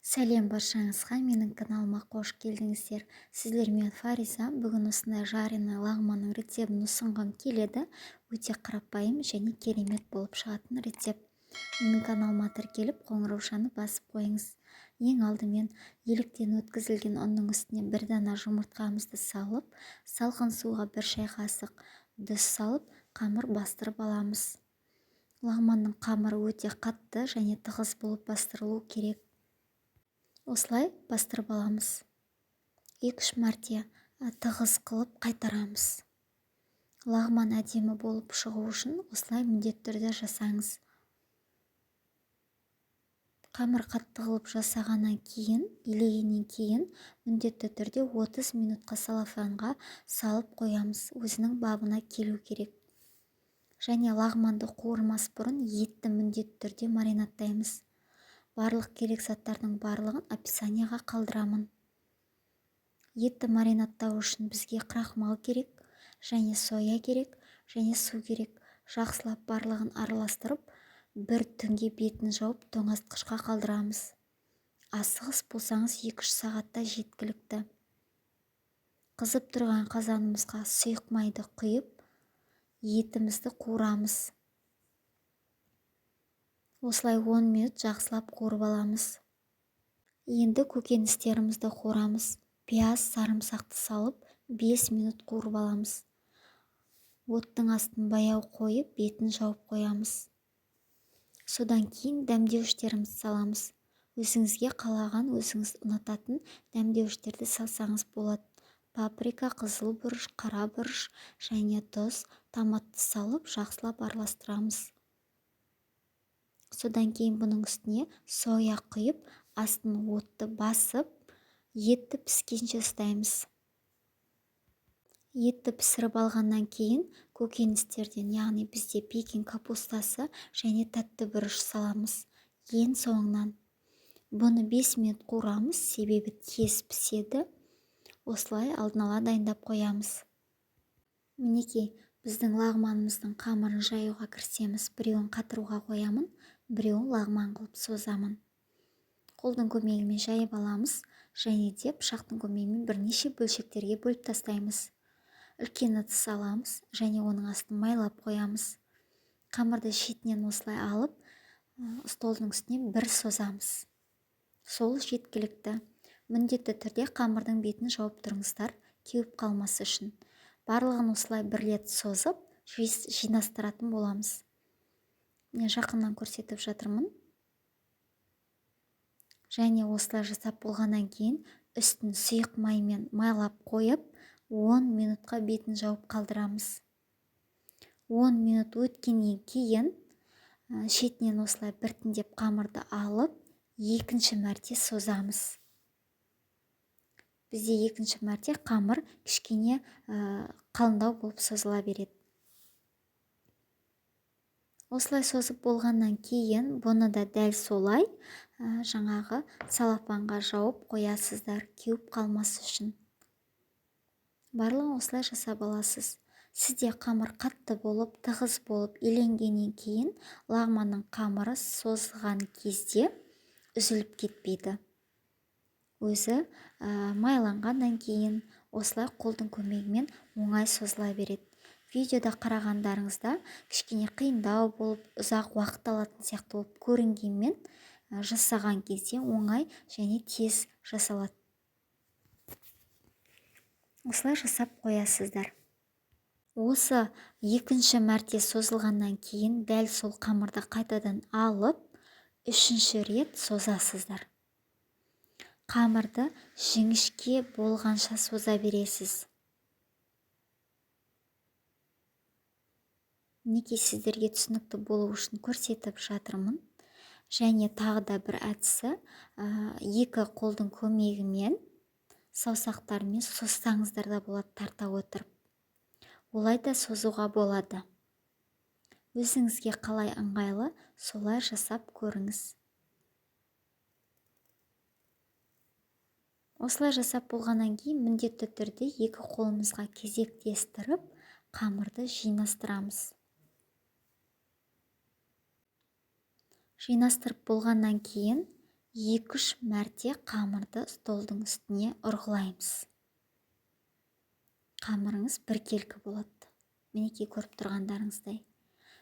Сәлем баршаңызға, менің каналыма қош келдіңіздер. Сіздермен Фариза. Бүгін осындай жареный лагманның рецебін ұсынғым келеді. Өте қарапайым және керемет болып шығатын рецепт. Менің каналыма тіркеліп, қоңыраушаны басып қойыңыз. Ең алдымен еліктен өткізілген ұнның үстіне бір дана жұмыртқамызды салып, салқын суға бір шай қасық тұз салып, қамыр бастырып аламыз. Лагманның қамыры өте қатты және тығыз болып бастырылу керек. Осылай бастырып аламыз. 2-3 мәрте тығыз қылып қайтарамыз. Лагман әдемі болып шығу үшін осылай міндетті түрде жасаңыз. Қамыр қатты қылып жасағаннан кейін, илегеннен кейін міндетті түрде 30 минутқа салафанға салып қоямыз. Өзінің бабына келу керек. Және лагманды қуырмас бұрын етті міндетті түрде маринаттаймыз. Барлық керек заттардың барлығын описанияға қалдырамын. Етті маринаттау үшін бізге крахмал керек, және соя керек, және су керек. Жақсылап барлығын араластырып, бір түнге бетін жауып тоңазытқышқа қалдырамыз. Асығыс болсаңыз 2-3 сағатта жеткілікті. Қызып тұрған қазанымызға сұйық майды құйып, етімізді қуырамыз. Осылай 10 минут жақсылап қуырып аламыз. Енді көкөністерімізді қуырамыз. Пияз, сарымсақты салып 5 минут қуырып аламыз. Оттың астын баяу қойып, бетін жауып қоямыз. Содан кейін дәмдеуіштерімізді саламыз. Өзіңізге қалаған, өзіңіз ұнататын дәмдеуіштерді салсаңыз болады. Паприка, қызыл бұрыш, қара бұрыш және тұз, томатты салып жақсылап араластырамыз. Содан кейін бұның үстіне соя құйып, астын отты басып, етті піскенше ұстаймыз. Етті пісіріп алғаннан кейін көкөністерден, яғни бізде пекин капустасы және тәтті бұрыш саламыз. Ең соңынан. Бұны 5 минут қуырамыз, себебі тез піседі. Осылай алдын ала дайындап қоямыз. Мінекей, біздің лагманымыздың қамырын жаюға кірісеміз. Біреуін қатыруға қоямын, біреуін лагман қылып созамын. Қолдың көмегімен жайып аламыз, және де пышақтың көмегімен бірнеше бөлшектерге бөліп тастаймыз. Үлкен ыдыс аламыз, және оның астын майлап қоямыз. Қамырды шетінен осылай алып, столдың үстіне бір созамыз. Сол жеткілікті. Міндетті түрде қамырдың бетін жауып тұрыңыздар, кеуіп қалмасы үшін. Барлығын осылай бір рет созып, жинастыратын боламыз. Мен жақыннан көрсетіп жатырмын. Және осылай жасап болғаннан кейін үстін сұйық маймен майлап қойып, 10 минутқа бетін жауып қалдырамыз. 10 минут өткеннен кейін шетінен осылай біртіндеп қамырды алып, екінші мәрте созамыз. Бізде екінші мәрте қамыр кішкене қалыңдау болып созыла береді. Осылай созып болғаннан кейін бұны да дәл солай жаңағы салафанға жауып қоясыздар, кеуіп қалмасы үшін. Барлығын осылай жасап аласыз. Сізде қамыр қатты болып, тығыз болып, иленгеннен кейін лагманның қамыры созған кезде үзіліп кетпейді. Өзі майланғаннан кейін осылай қолдың көмегімен оңай созыла береді. Видеода қарағандарыңызда кішкене қиындау болып, ұзақ уақыт алатын сияқты болып көрінгенмен, жасаған кезде оңай және тез жасалады. Осылай жасап қоясыздар. Осы екінші мәрте созылғаннан кейін дәл сол қамырды қайтадан алып, үшінші рет созасыздар. Қамырды жіңішке болғанша соза бересіз. Неке сіздерге түсінікті болу үшін көрсетіп жатырмын. Және тағы да бір әдісі, екі қолдың көмегімен саусақтармен созсаңыздар да болады, тарта отырып. Олай да созуға болады. Өзіңізге қалай ыңғайлы, солай жасап көріңіз. Осылай жасап болғаннан кейін міндетті түрде екі қолымызға кезектестіріп, қамырды жинастырамыз. Жинастырып болғаннан кейін 2-3 мәрте қамырды столдың үстіне ұрғылаймыз. Қамырыңыз біркелкі болады. Мінекей көріп тұрғандарыңыздай.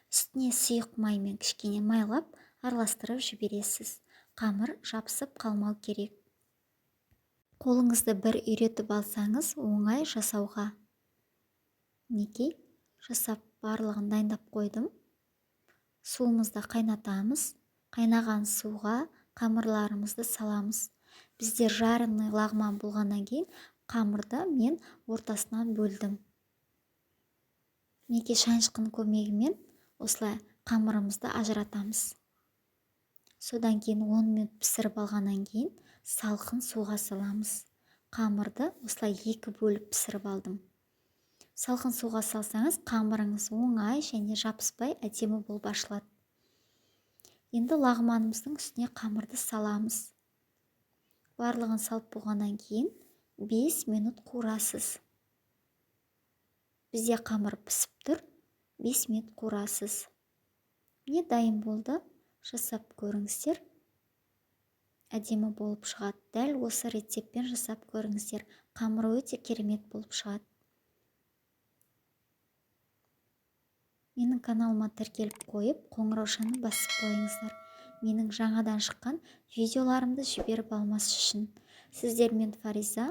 Үстіне сұйық маймен кішкене майлап араластырып жібересіз. Қамыр жабысып қалмау керек. Қолыңызды бір үйретіп алсаңыз, оңай жасауға. Мінекей жасап барлығын дайындап қойдым. Суымызды қайнатамыз. Қайнаған суға қамырларымызды саламыз. Бізде жарынный лағман болғаннан кейін қамырды мен ортасынан бөлдім. Мінекей шанышқының көмегімен осылай қамырымызды ажыратамыз. Содан кейін 10 минут пісіріп алғаннан кейін салқын суға саламыз. Қамырды осылай 2 бөліп пісіріп алдым. Салқын суға салсаңыз, қамырыңыз оңай және жабыспай әдемі болып ашылады. Енді лағманымыздың үстіне қамырды саламыз. Барлығын салып болғаннан кейін 5 минут қуырасыз. Бізде қамыр пісіп тұр, 5 минут қуырасыз. Не дайын болды, жасап көріңіздер. Әдемі болып шығады. Дәл осы рецептпен жасап көріңіздер. Қамыры өте керемет болып шығады. Менің каналыма тіркеліп қойып, қоңыраушаны басып қойыңыздар. Менің жаңадан шыққан видеоларымды жіберіп алмас үшін. Сіздермен Фариза.